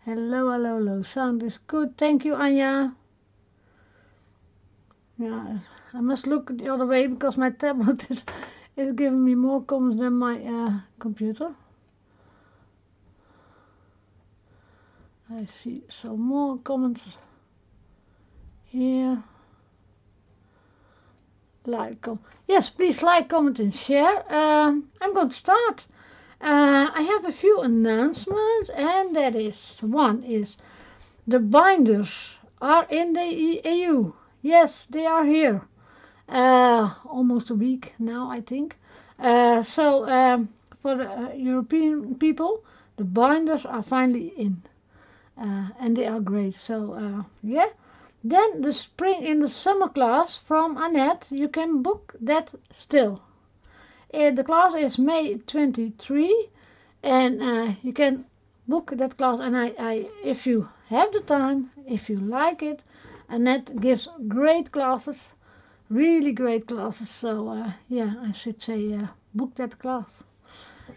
Hello, hello, hello. Sound is good. Thank you, Anja. Yeah, I must look the other way because my tablet is giving me more comments than my computer. I see some more comments here. Yes, please like, comment, and share. I'm going to start. I have a few announcements, and that is one is the binders are in the EU. Yes, they are here. Almost a week now, I think. For the European people, the binders are finally in, and they are great. Yeah. Then the spring in the summer class from Annette, you can book that still. The class is May 23, and you can book that class. And if you have the time, if you like it, Annette gives great classes, really great classes. Yeah, I should say book that class.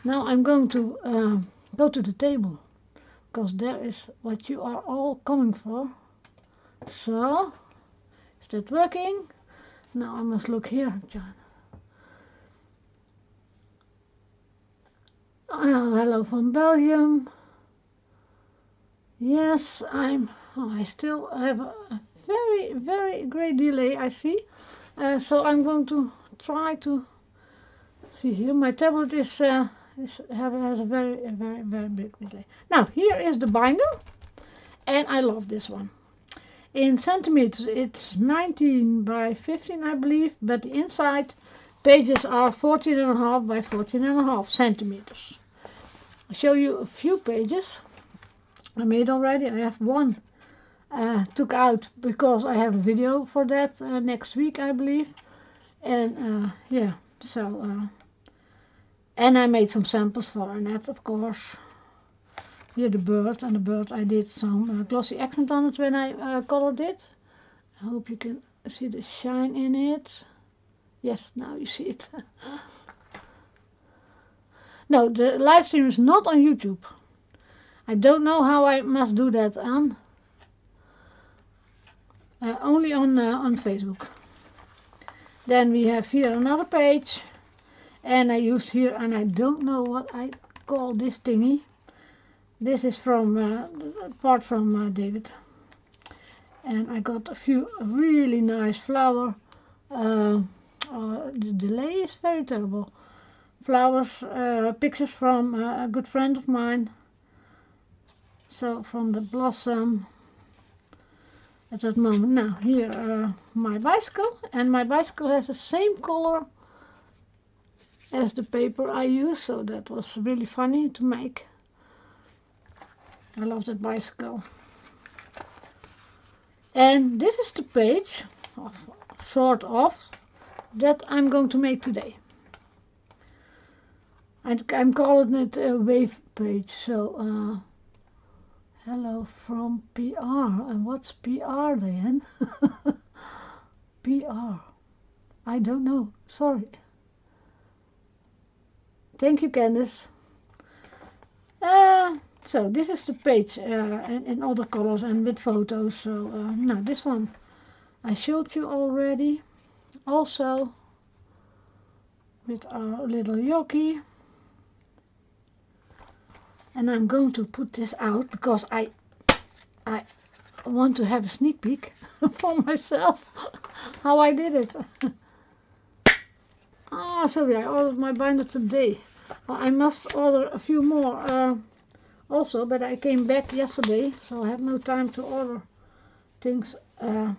Now I'm going to go to the table, because there is what you are all coming for. So, is that working? Now I must look here, John. Hello from Belgium. Yes, I still have a very, very great delay, I see. So I'm going to try to see here. My tablet has a very, very, very big delay. Now, here is the binder, and I love this one. In centimeters, it's 19 by 15, I believe, but the inside pages are 14.5 by 14.5 centimeters. I'll show you a few pages I made already. I have one took out because I have a video for that next week, I believe. And yeah, and I made some samples for Annette, of course. Here the bird, and the bird I did some glossy accent on it when I colored it. I hope you can see the shine in it. Yes, now you see it. No, the live stream is not on YouTube. I don't know how I must do that on. Only on Facebook. Then we have here another page, and I used here, and I don't know what I call this thingy. This is from part from David, and I got a few really nice flower. The delay is very terrible. Flowers, pictures from a good friend of mine. So from the blossom at that moment. Now here my bicycle, and my bicycle has the same color as the paper I use, so that was really funny to make. I love that bicycle. And this is the page, sort of, that I'm going to make today. I'm calling it a wave page. So, hello from PR. And what's PR then? PR. I don't know. Sorry. Thank you, Candice. So this is the page in other colors and with photos. So now this one I showed you already. Also with our little Yoki. And I'm going to put this out because I want to have a sneak peek for myself how I did it. Sorry, I ordered my binder today. I must order a few more also, but I came back yesterday, so I had no time to order things. Now,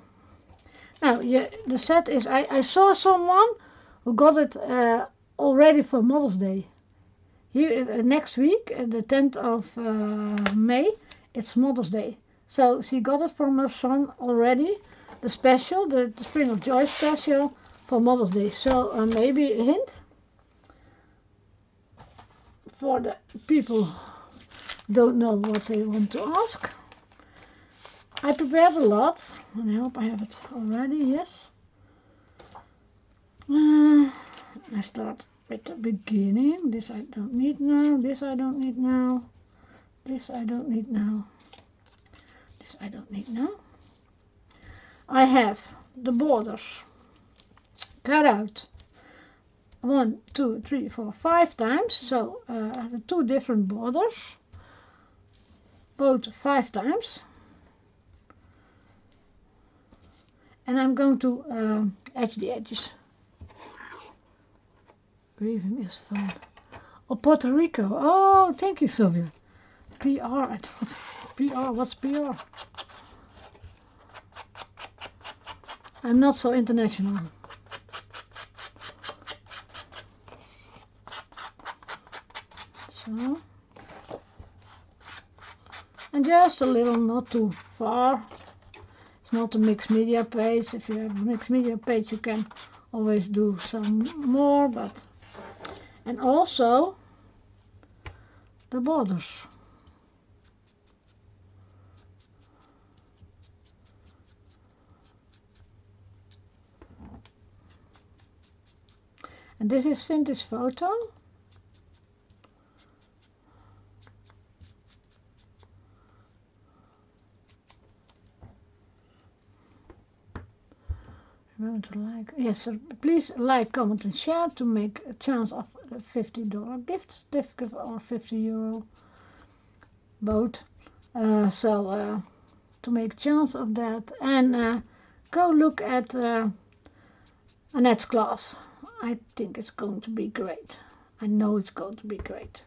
yeah, the set is, I saw someone who got it already for Mother's Day. Here next week, the 10th of May, it's Mother's Day. So she got it from her son already, the special, the Spring of Joy special for Mother's Day. So maybe a hint for the people who don't know what they want to ask. I prepared a lot, and I hope I have it already, yes. I start at the beginning. This I don't need now, this I don't need now, this I don't need now. I don't need now. I have the borders cut out 1, 2, 3, 4, 5 times. So the 2 different borders, both 5 times. And I'm going to edge the edges. Weaving is fun. Oh, Puerto Rico. Oh, thank you, Sylvia. PR, I thought. PR, what's PR? I'm not so international. So. And just a little, not too far. It's not a mixed media page. If you have a mixed media page, you can always do some more, but. And also the borders. And this is Vintage Photo. Remember to like. Yes, please like, comment and share to make a chance of a $50 gift certificate or €50 both. To make a chance of that, and go look at Annette's class. I think it's going to be great. I know it's going to be great.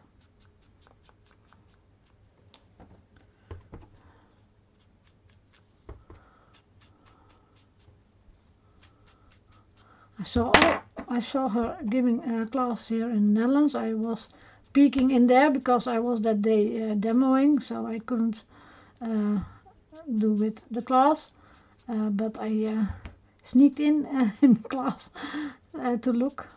I saw her giving a class here in the Netherlands. I was peeking in there because I was that day demoing, so I couldn't do with the class. But I sneaked in class to look.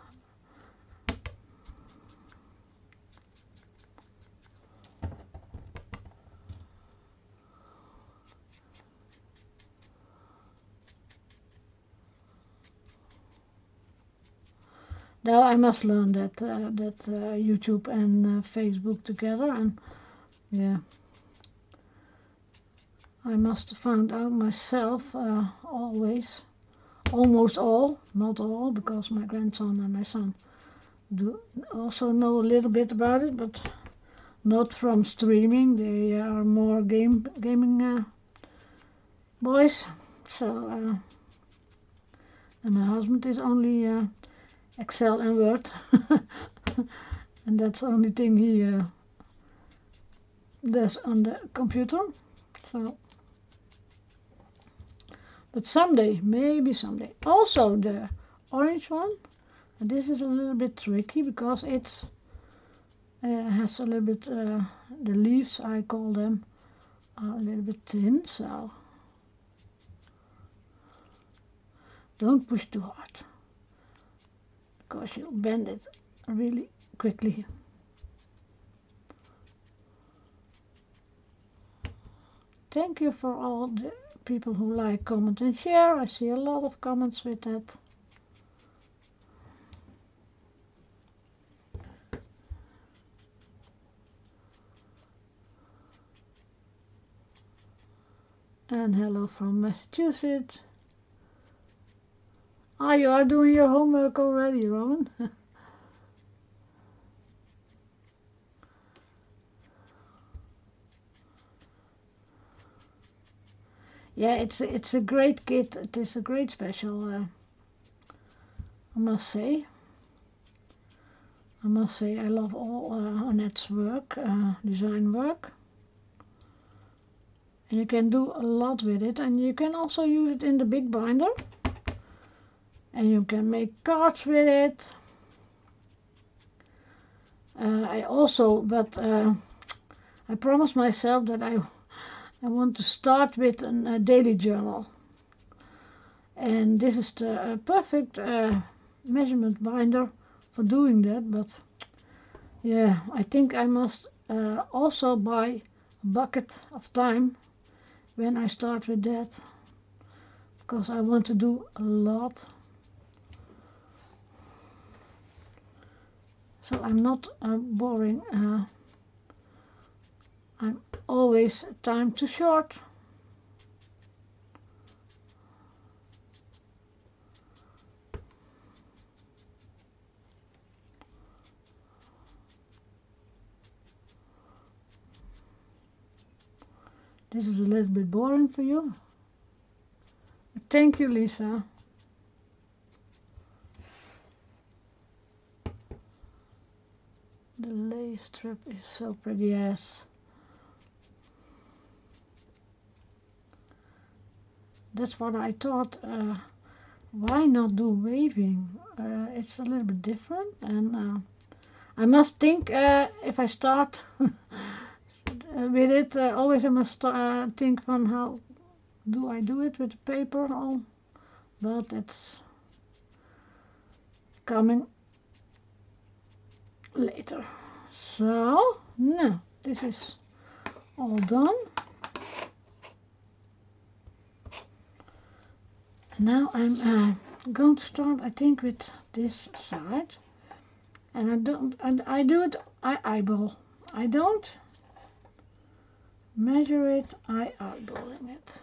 Now I must learn that YouTube and Facebook together, and yeah, I must find out myself always, almost all, not all, because my grandson and my son do also know a little bit about it, but not from streaming. They are more gaming boys. So and my husband is only Excel and Word, and that's the only thing he does on the computer. So, but someday, maybe someday. Also the orange one, and this is a little bit tricky because it's has a little bit the leaves, I call them, are a little bit thin. So don't push too hard, because you'll bend it really quickly. Thank you for all the people who like, comment and share. I see a lot of comments with that. And hello from Massachusetts. Ah, you are doing your homework already, Rowan. Yeah, it's a great kit. It is a great special. I must say. I love all Annette's work, design work. And you can do a lot with it, and you can also use it in the big binder. And you can make cards with it. I promised myself that I want to start with a daily journal. And this is the perfect measurement binder for doing that. But yeah, I think I must also buy a bucket of time when I start with that, because I want to do a lot. So I'm not boring. I'm always time too short. This is a little bit boring for you. Thank you, Lisa. The lace strip is so pretty, yes. That's what I thought. Why not do waving? It's a little bit different, and I must think if I start with it. Always I must think from how do I do it with the paper. Oh, but it's coming later. So now this is all done. Now I'm going to start, I think, with this side, and I do it. I eyeball. I don't measure it. I eyeballing it.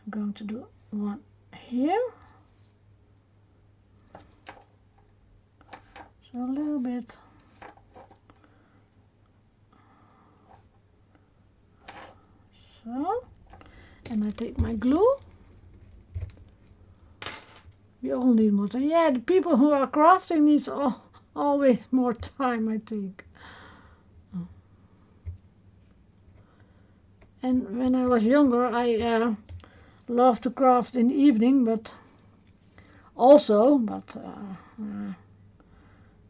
I'm going to do one here. So a little bit. So, and I take my glue. We all need more time. Yeah, the people who are crafting needs always more time, I think. And when I was younger, I loved to craft in the evening, but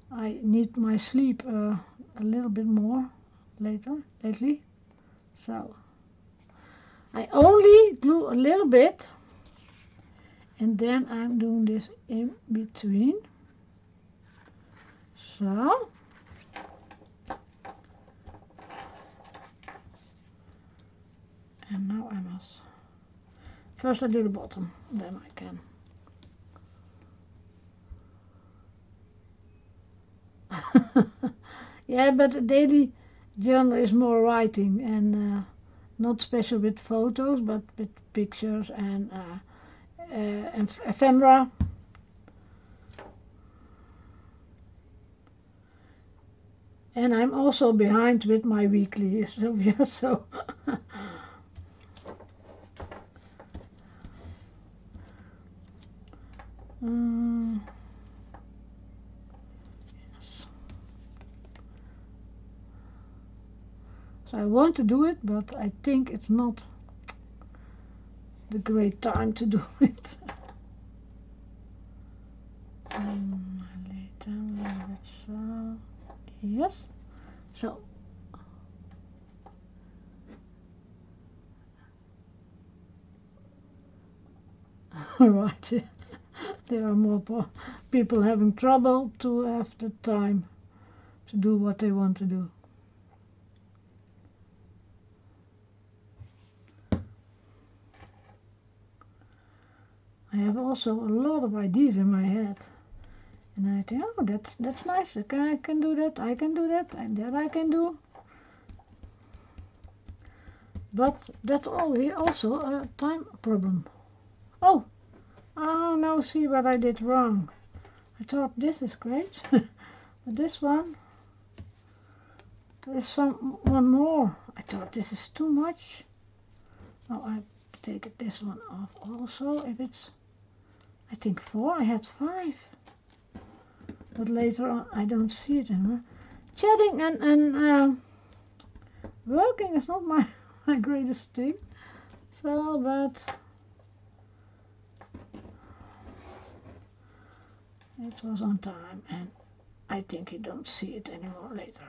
I need my sleep a little bit more lately. So I only glue a little bit, and then I'm doing this in between. So and now I must first I do the bottom, then I can. Yeah, but a daily journal is more writing and not special with photos, but with pictures and ephemera. And I'm also behind with my weekly, Sylvia, so yes. So I want to do it, but I think it's not the great time to do it. Lay down a little bit, so yes. So right, there are more people having trouble to have the time to do what they want to do. I have also a lot of ideas in my head, and I think, oh, that's nice. I can do that. I can do that, and that I can do. But that's also a time problem. Oh, now see what I did wrong. I thought this is great, but this one, there's one more. I thought this is too much. Oh, I take this one off also. If it's, I think 4. I had 5, but later on I don't see it anymore. Chatting and working is not my greatest thing. So, but it was on time, and I think you don't see it anymore later.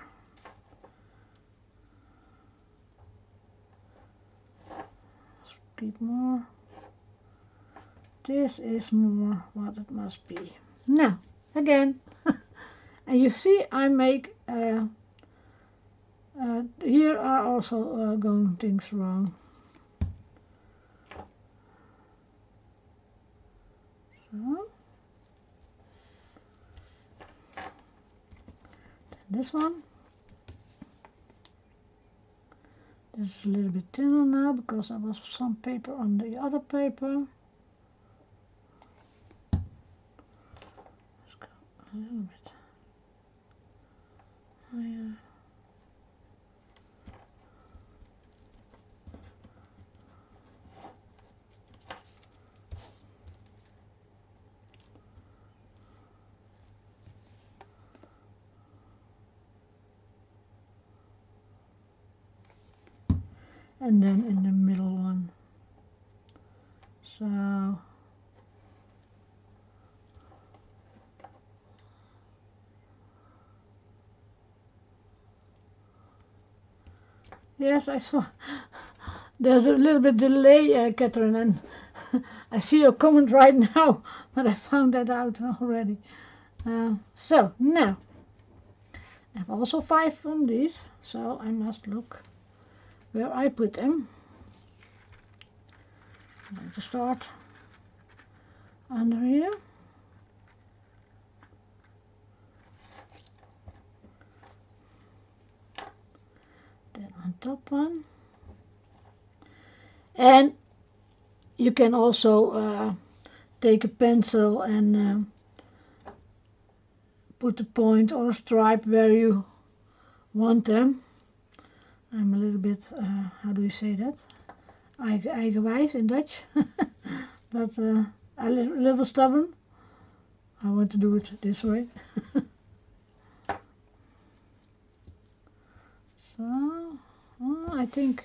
Keep more. This is more what it must be. Now, again, and you see I make, here are also going things wrong. So, this one. This is a little bit thinner now because there was some paper on the other paper. Let's go a little bit higher. and then in the middle one. So yes, I saw. There's a little bit delay, Catherine, and I see your comment right now, but I found that out already. So now I have also 5 from these, so I must look where I put them. I'm going to start under here. Then on top one. And you can also take a pencil and put a point or a stripe where you want them. I'm a little bit, how do you say that? Eigenwijs in Dutch. But a little stubborn. I want to do it this way. So, I think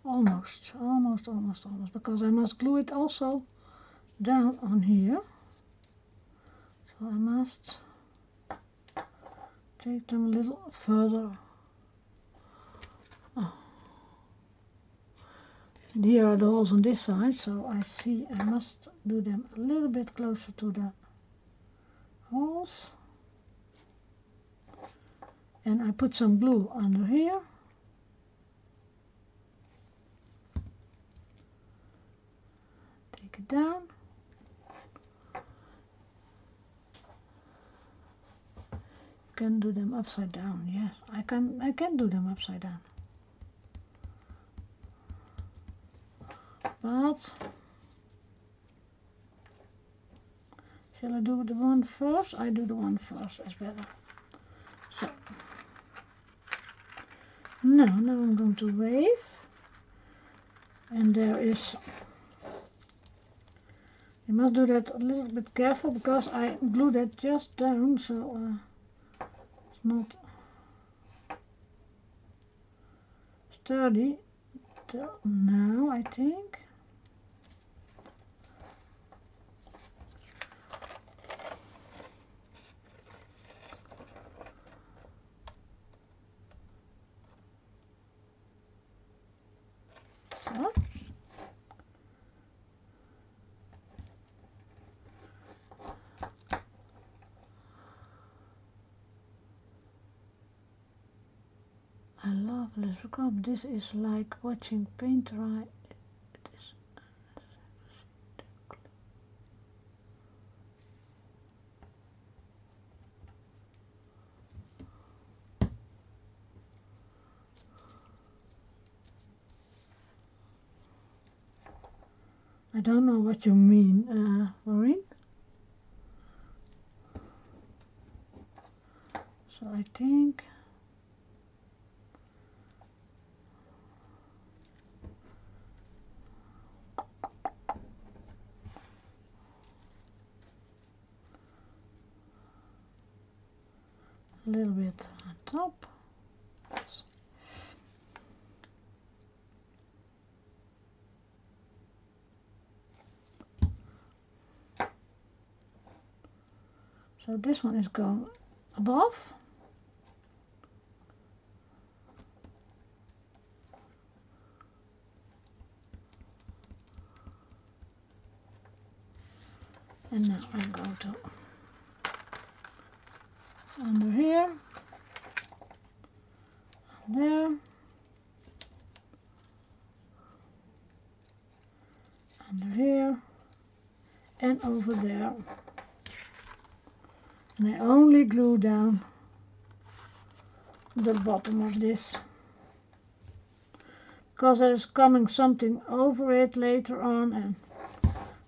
almost, because I must glue it also down on here. So I must take them a little further. Oh. And here are the holes on this side, so I see I must do them a little bit closer to the holes. And I put some glue under here. Take it down. You can do them upside down. Yes, I can do them upside down. But shall I do the one first? I do the one first, it's better. So now I'm going to wave, and there is. You must do that a little bit careful because I glued that just down, so it's not sturdy till now, I think. So. I love lithograph. This is like watching paint dry. It is. I don't know what you mean, Maureen. So I think a little bit on top. So this one is going above. And now I'm going to under here, there, under here, and over there. And I only glue down the bottom of this, because there is coming something over it later on, and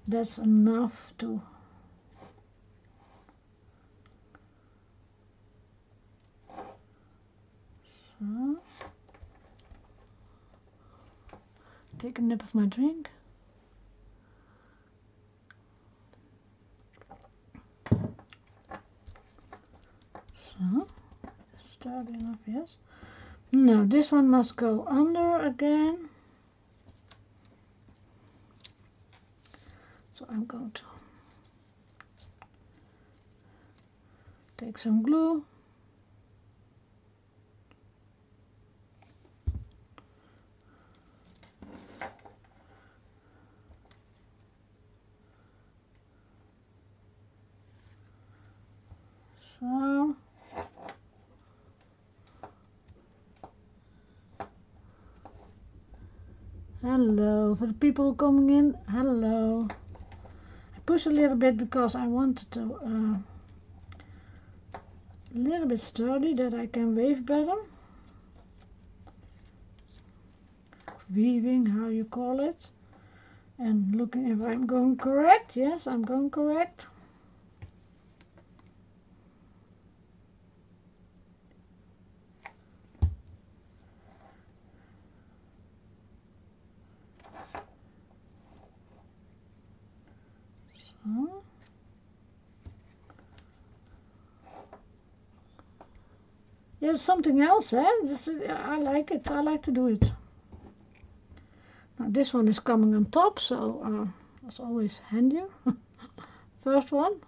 that's enough to so take a nip of my drink. So sturdy enough, yes. No, this one must go under again. So I'm going to take some glue. So hello for the people coming in. Hello. I push a little bit because I wanted to a little bit sturdy that I can wave better. Weaving, how you call it. And looking if I'm going correct. Yes, I'm going correct. So. Yes, something else, eh? I like it. I like to do it. Now this one is coming on top, so that's always handier. First one.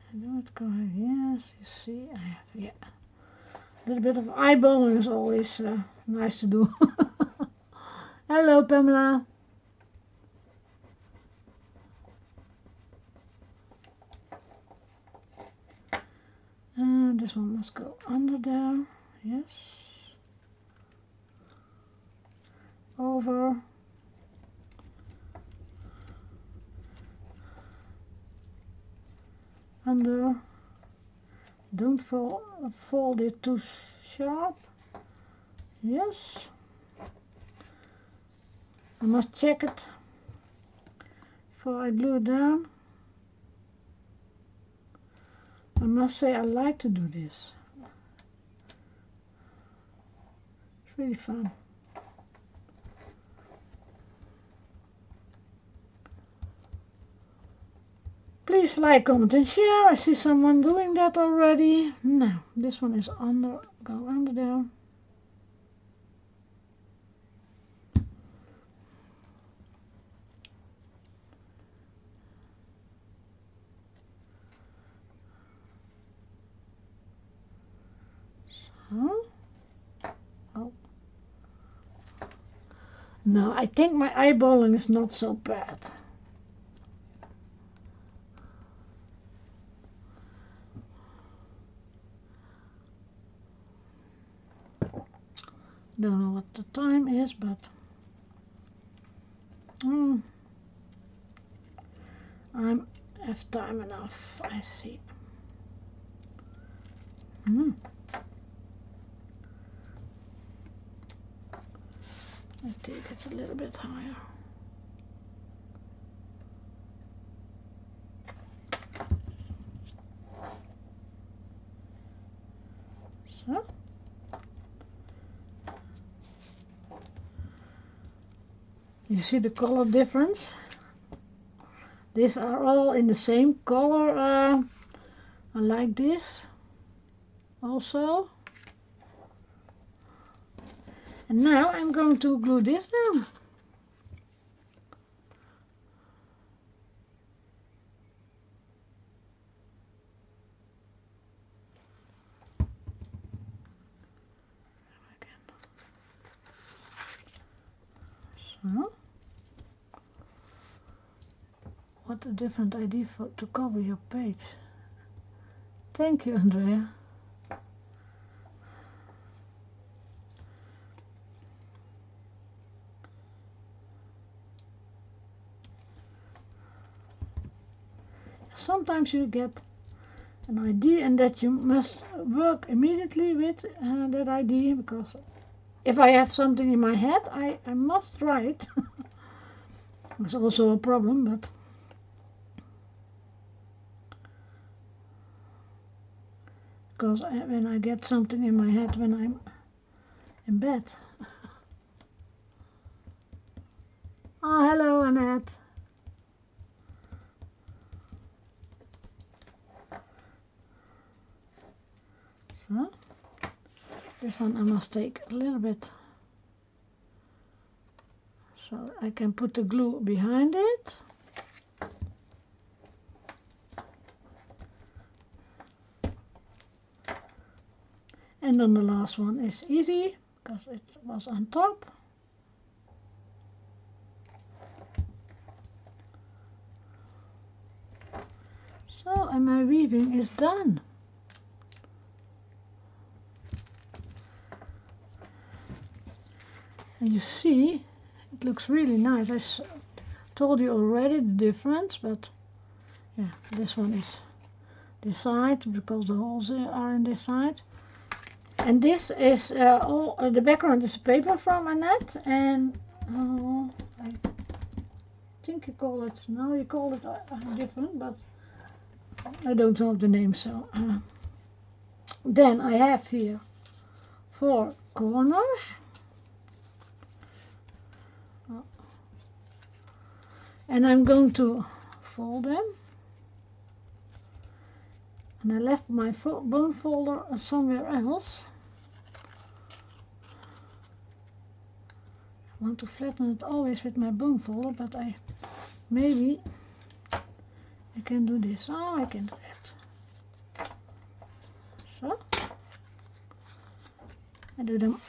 I do it correct. Yes, you see, I have, yeah. A little bit of eyeballing is always nice to do. Hello, Pamela. This one must go under there. Yes. Over. Under. Don't fold it too sharp. Yes. I must check it before I glue it down. I must say I like to do this. It's really fun. Please like, comment and share. I see someone doing that already. Now, this one is under, go under there. So. Oh. No, I think my eyeballing is not so bad. Don't know what the time is, but I have time enough, I see. I take it a little bit higher. So. You see the color difference? These are all in the same color. I like this also. And now I'm going to glue this down. So. What a different idea to cover your page. Thank you, Andrea. Sometimes you get an idea and that you must work immediately with that idea, because if I have something in my head, I must write. It's also a problem, but because when I get something in my head when I'm in bed. Annette. So, this one I must take a little bit so I can put the glue behind it. And then the last one is easy because it was on top. So, and my weaving is done. And you see, it looks really nice. I told you already the difference, but yeah, this one is this side because the holes are in this side. And this is all the background is paper from Annette, and I think you call it, now you call it different, but I don't know the name. So then I have here 4 corners, and I'm going to fold them. And I left my bone folder somewhere else. I want to flatten it always with my bone folder, but maybe I can do this. Oh, I can do that. So I do them,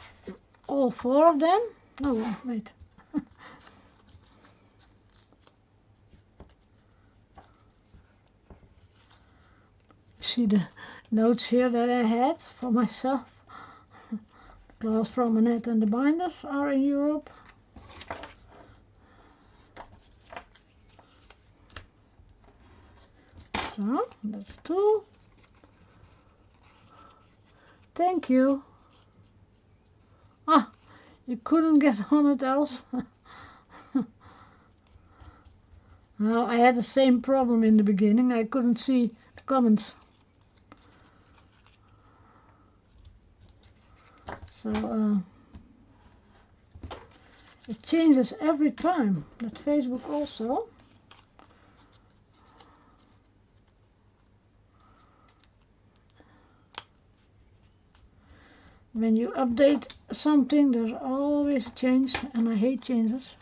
all 4 of them. No, wait. See the notes here that I had for myself. The glass from Annette and the binders are in Europe. So, that's 2. Thank you. Ah, you couldn't get on it else. Well, I had the same problem in the beginning. I couldn't see the comments. So, it changes every time. That Facebook also. When you update something, there's always a change, and I hate changes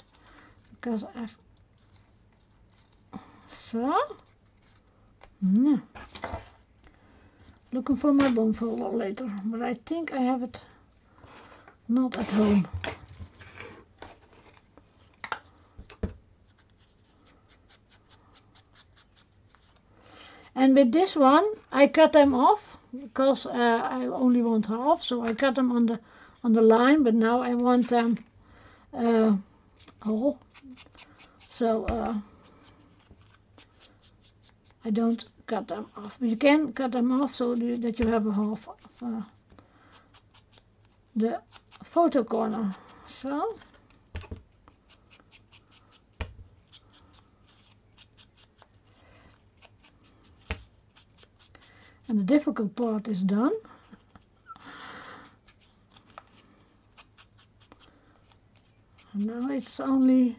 because I've looking for my bone folder later, but I think I have it not at home. And with this one, I cut them off because I only want half, so I cut them on the line. But now I want them whole, so I don't cut them off. But you can cut them off so that you have a half of the photo corner. So. And the difficult part is done. And now it's only,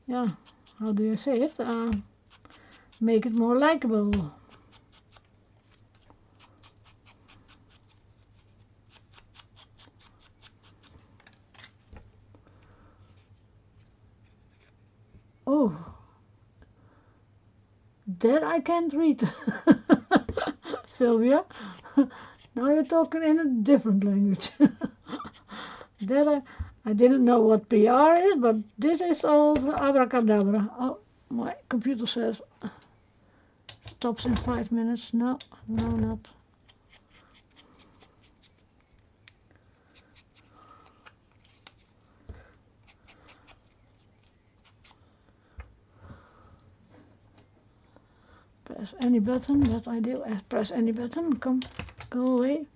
yeah, how do you say it? Make it more likable. Oh, that I can't read. Sylvia, now you're talking in a different language. That I didn't know what PR is, but this is all abracadabra. Oh, my computer says stops in 5 minutes. No, no, not. Press any button, that I do. Press any button, go away.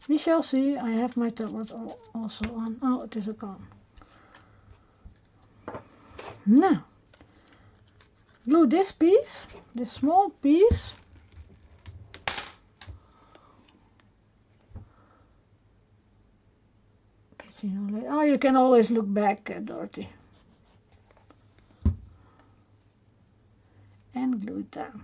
We shall see. I have my tablet also on. Oh, it is gone. Now, glue this piece, this small piece, Oh, you can always look back, Dorothy. And glue it down.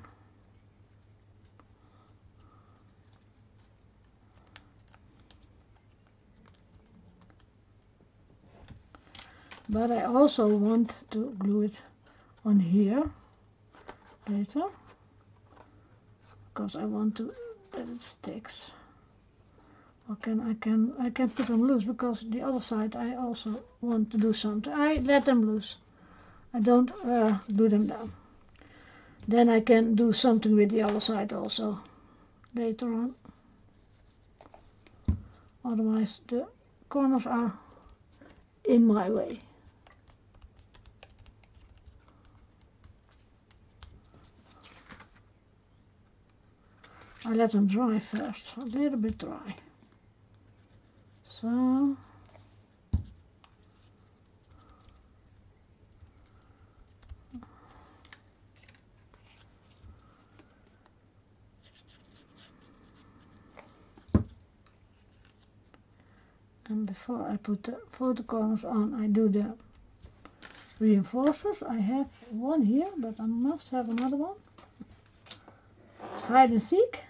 But I also want to glue it on here later, because I want to that it sticks. I can put them loose, because the other side I also want to do something. I let them loose. I don't glue them down. Then I can do something with the other side also later on. Otherwise the corners are in my way. I let them dry first, a little bit dry. So. And before I put the photo corners on, I do the reinforcers. I have one here, but I must have another one. It's hide and seek.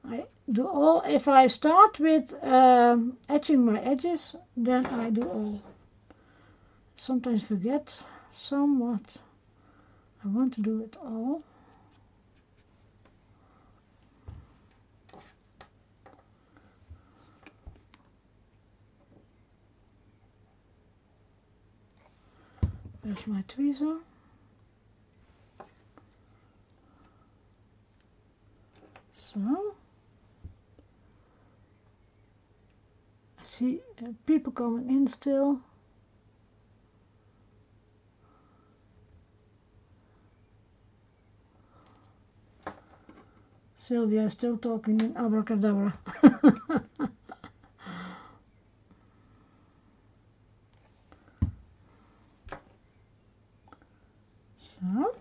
I do all. If I start with etching my edges, then I do all. Sometimes forget somewhat. I want to do it all. Where's my tweezer? So. I see people coming in still. Sylvia is still talking in abracadabra. So.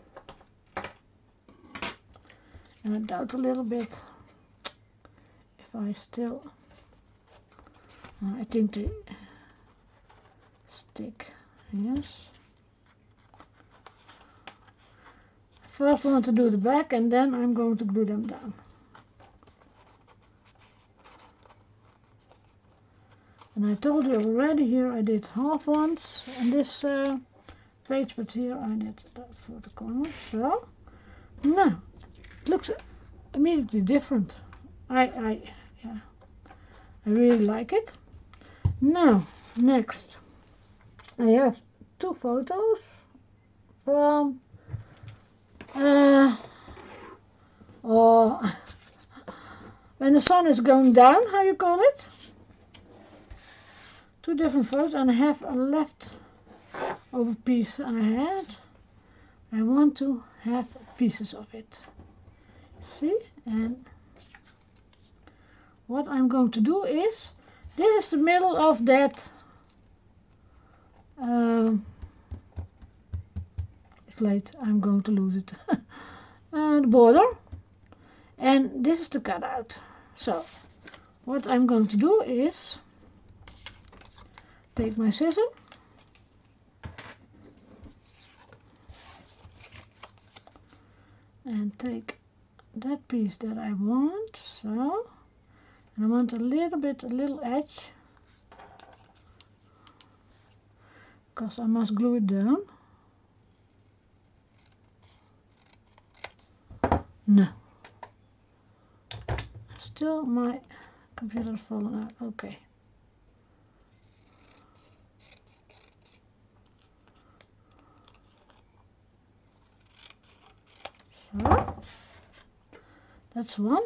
And I doubt a little bit if I still. I think they stick. Yes. First I want to do the back, and then I'm going to glue them down. And I told you already, here I did half ones on this page, but here I did that for the corners. So now it looks immediately different. I really like it. Now next I have two photos from or when the sun is going down, how you call it? Two different photos, and I have a leftover piece I had. I want to have pieces of it. See? And what I'm going to do is, this is the middle of that it's late, I'm going to lose it. The border, and this is the cutout. So what I'm going to do is take my scissor and take that piece that I want, so, and I want a little edge, because I must glue it down. No, still my computer's falling out. Okay. So that's one.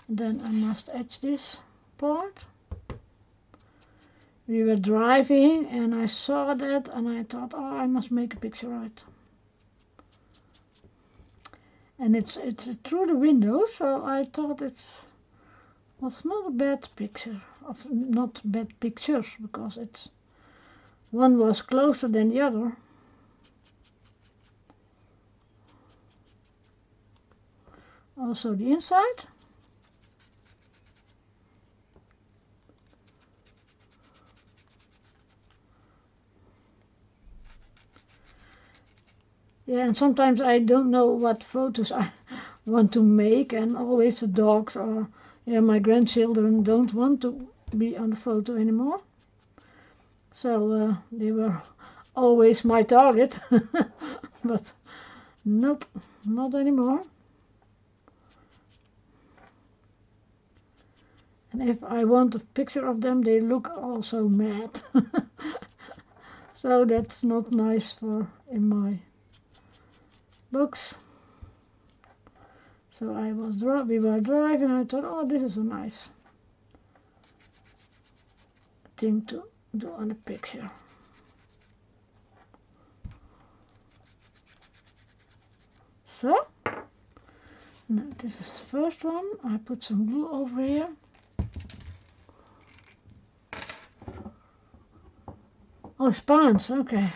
And then I must edge this part. We were driving and I saw that and I thought, oh, I must make a picture of it. And it's through the window, so I thought it was not a bad picture, not bad pictures, because it's one was closer than the other. Also the inside. Yeah, and sometimes I don't know what photos I want to make, and always the dogs or my grandchildren don't want to be on the photo anymore. So they were always my target, but nope, not anymore. And if I want a picture of them, they look also mad. So that's not nice for in my books. So we were driving, and I thought, oh, this is a nice thing to do on a picture. So, now this is the first one. I put some glue over here. Oh, spans, okay.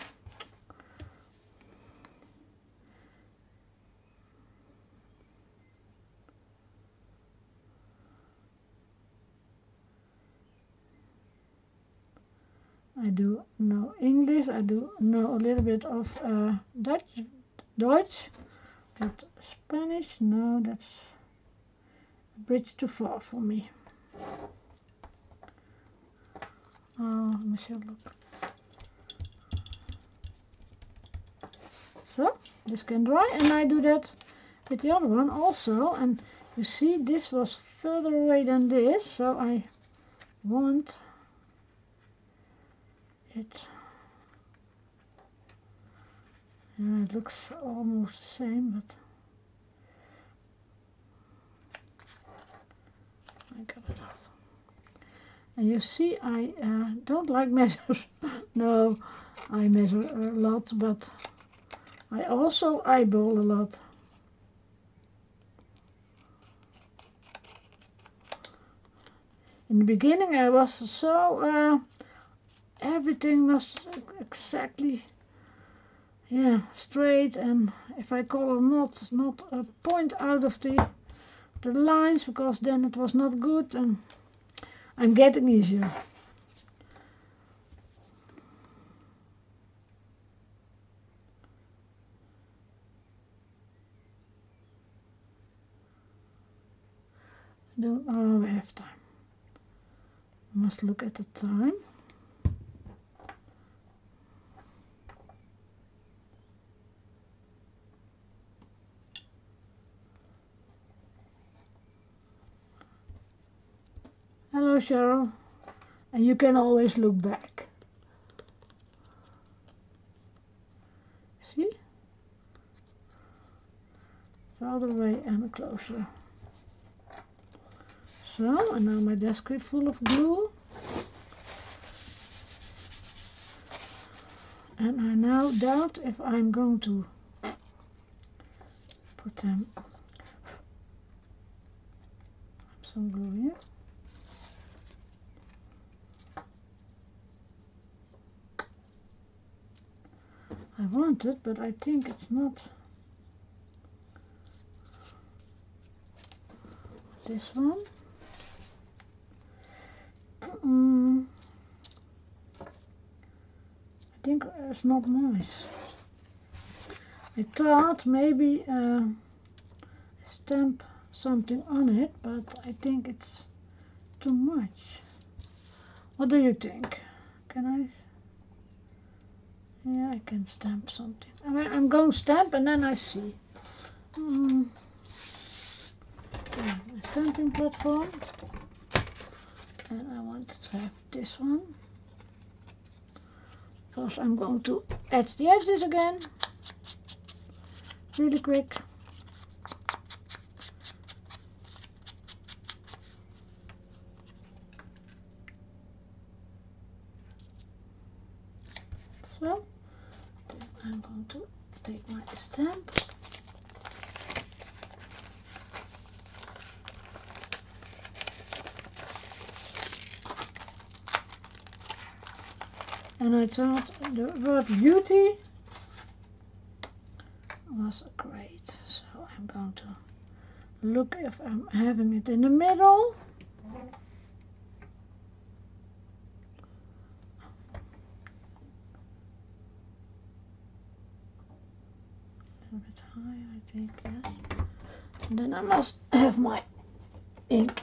I do know English, I do know a little bit of Deutsch, but Spanish, no, that's a bridge too far for me. Oh, Michelle, look. So, this can dry, and I do that with the other one also, and you see this was further away than this, so I want it. Yeah, it looks almost the same, but I got it off. And you see, I don't like measures. No, I measure a lot, but I also eyeball a lot. In the beginning, I was so everything was exactly straight, and if I color not a point out of the lines, because then it was not good, and I'm getting easier. Don't have time. Must look at the time. Hello, Cheryl. And you can always look back. See? Farther away and closer. So, and now my desk is full of glue. And I now doubt if I'm going to put some glue here. I want it, but I think it's not this one. I think it's not nice. I thought maybe stamp something on it, but I think it's too much. What do you think? Can I? Yeah, I can stamp something. I'm going to stamp and then I see. A stamping platform. And I want to have this one. Because I'm going to add the edges again. Really quick. So, then I'm going to take my stamp. And I thought the word beauty was great. So I'm going to look if I'm having it in the middle. a bit high, I think, yes. And then I must have my ink.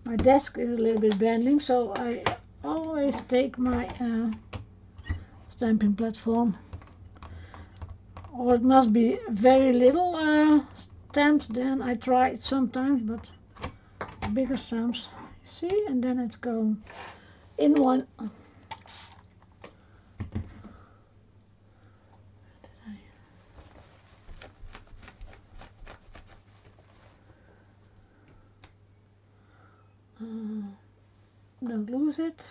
My desk is a little bit bending, so I always take my stamping platform. Or it must be very little stamps, then I try it sometimes, but bigger stamps, see, and then it's going in one. Don't lose it.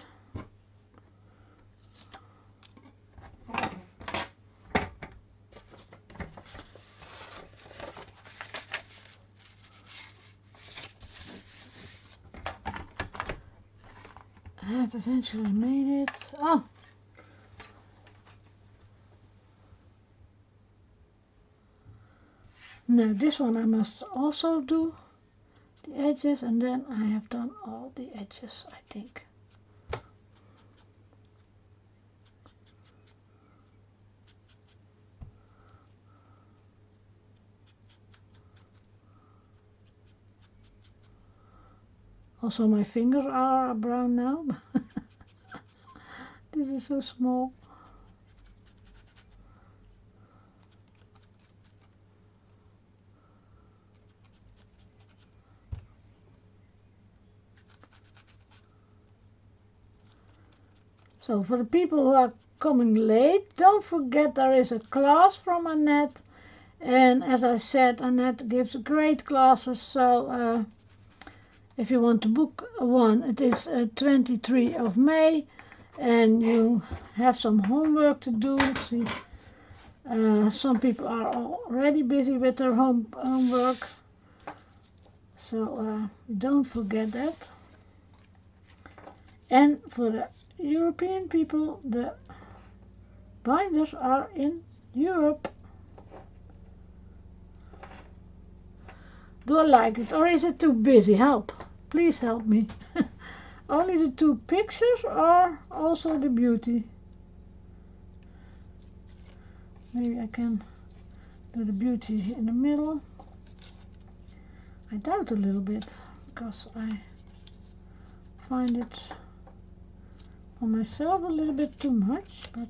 I have eventually made it. Oh! Now this one I must also do the edges, and then I have done all the edges, I think. Also my fingers are brown now. This is so small. So for the people who are coming late, don't forget there is a class from Annette. And as I said, Annette gives great classes, so if you want to book one, it is 23 of May, and you have some homework to do. See, some people are already busy with their homework, so don't forget that. And for the European people, the binders are in Europe. Do I like it, or is it too busy? Help, please help me. Only the two pictures or also the beauty? Maybe I can do the beauty in the middle. I doubt a little bit, because I find it on myself a little bit too much, but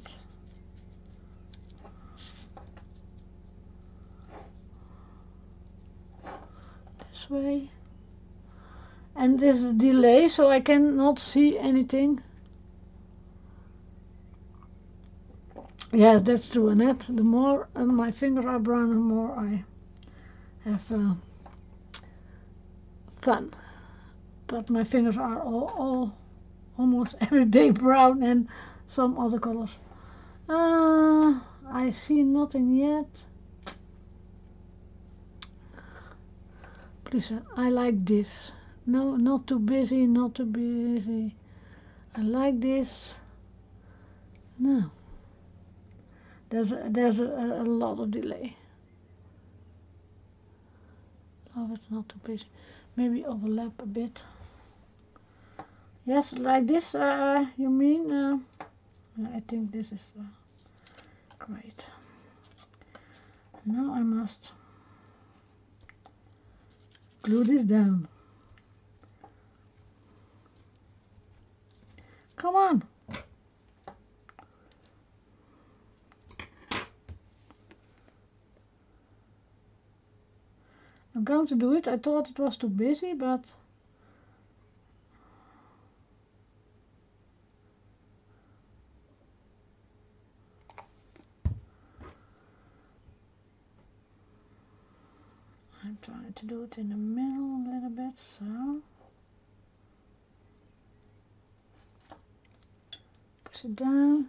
this way. And there's a delay, so I cannot see anything. Yes, that's true, Annette. The more my fingers are brown, the more I have fun. But my fingers are all almost every day brown, and some other colors. I see nothing yet. Please, I like this. No, not too busy, not too busy. I like this. No. There's a lot of delay. Oh, it's not too busy. Maybe overlap a bit. Yes, like this, you mean? I think this is great. Now I must glue this down. Come on. I'm going to do it. I thought it was too busy, but I'm trying to do it in the middle a little bit, so push it down.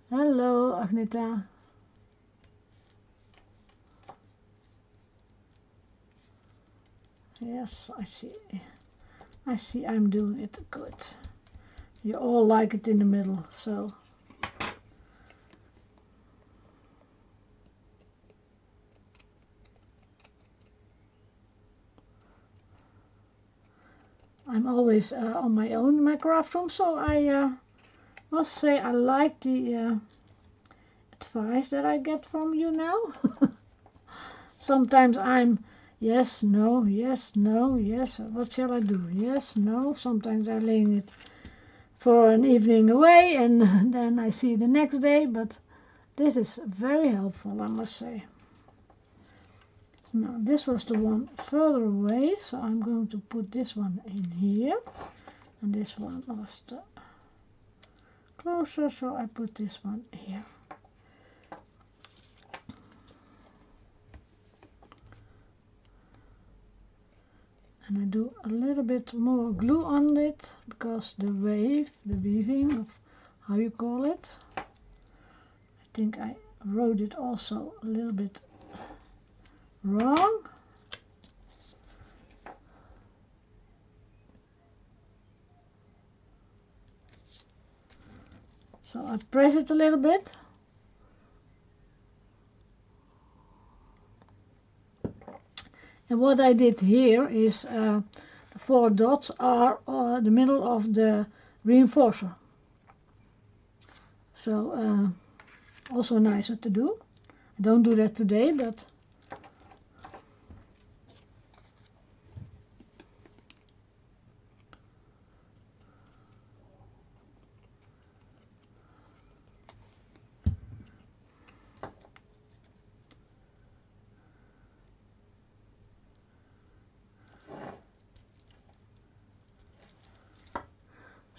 Hello, Agneta. Yes, I see. I see I'm doing it good. You all like it in the middle, so. I'm always on my own in my craft room, so I must say I like the advice that I get from you now. Sometimes I'm yes, no, yes, no, yes, what shall I do? Yes, no. Sometimes I'm laying it for an evening away and then I see it the next day, but this is very helpful, I must say. Now this was the one further away, so I'm going to put this one in here, and this one was the closer, so I put this one here. And I do a little bit more glue on it, because the weaving of how you call it, I think I wrote it also a little bit wrong. So I press it a little bit. And what I did here is the 4 dots are the middle of the reinforcer. So also nicer to do. I don't do that today, but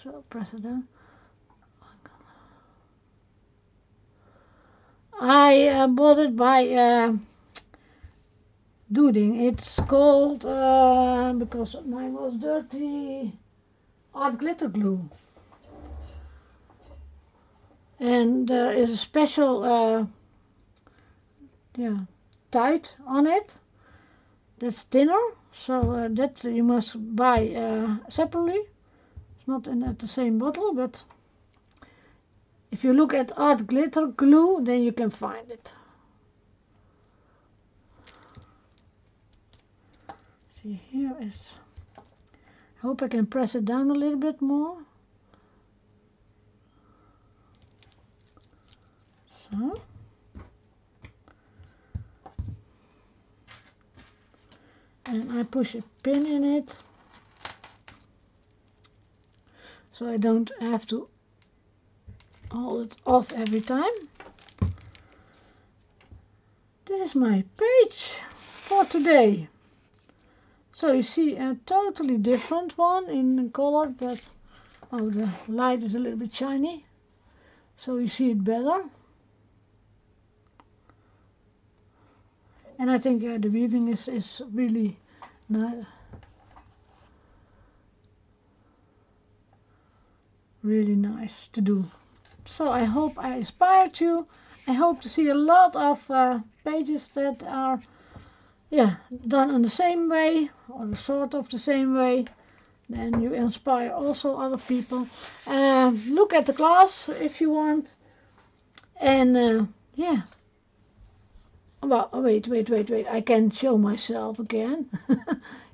so press it down. I bought it by Dooding. It's called, because mine was dirty, art glitter glue. And there is a special tide on it that's thinner, so that you must buy separately. It's not at the same bottle, but if you look at art glitter glue, then you can find it. See, here is, I hope I can press it down a little bit more. So. And I push a pin in it, so I don't have to hold it off every time. This is my page for today. So you see a totally different one in color, but the light is a little bit shiny, so you see it better. And I think the weaving is really really nice to do. So I hope I inspired you. I hope to see a lot of pages that are done in the same way, or sort of the same way. Then you inspire also other people. Look at the class if you want. And well, wait, I can show myself again.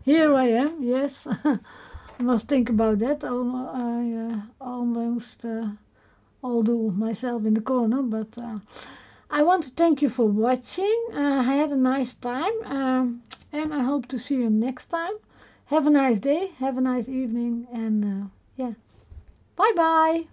Here I am, yes. I must think about that. I almost all do myself in the corner, but I want to thank you for watching. I had a nice time, and I hope to see you next time. Have a nice day, have a nice evening, and bye bye.